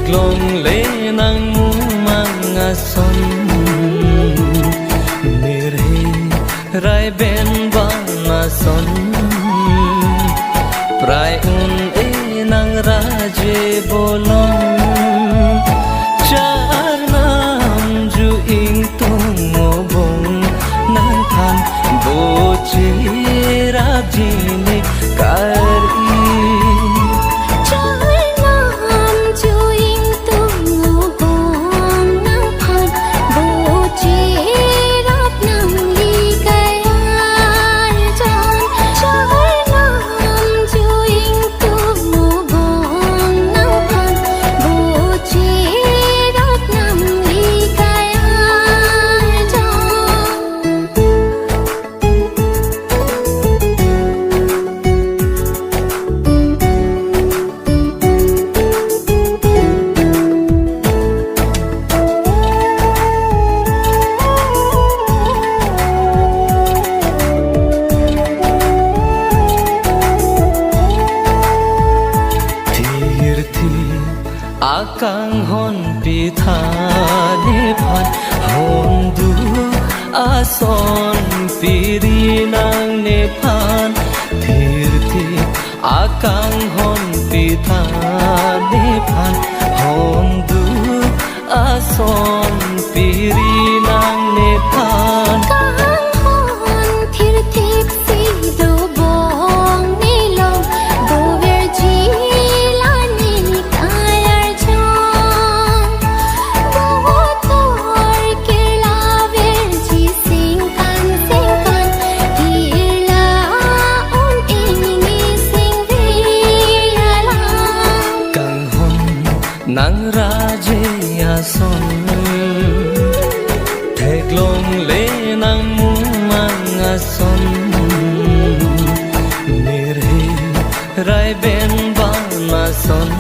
Long le nang mu mang son mere rai ben ba na son prai un e nang raje bolong char nam ju ing tung mo bong nang than bo chi ra ji ne kar akang hon pi tha ne phan hon du ason piri nang ne phan thir thi akang hon pi tha ne phan hon du ason piri nang ne phan nang raje ason thek long le nang mu mang ason mere rai ben ba na son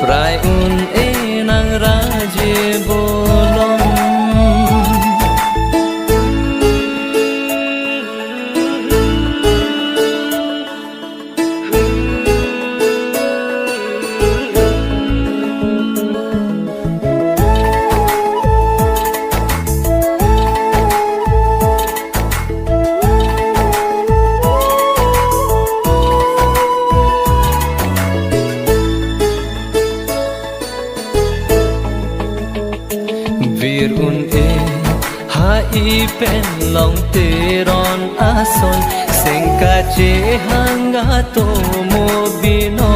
prai un e nang raje bolong vir un e ha i pen long te ron ason sengka che hanga to mo bino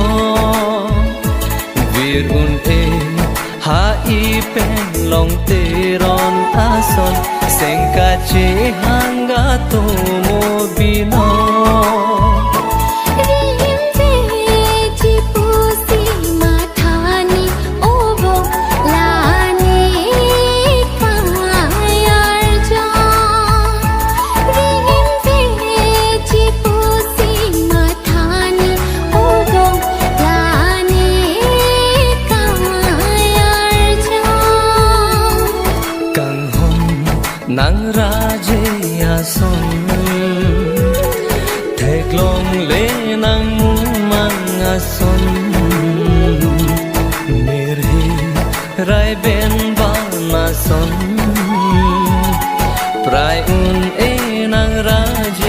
vir un e ha i pen long te ron ason sengka che hanga to mo bino nang raje ason thek long le nang mu mang ason mere rai ben ba na son prai un e nang raje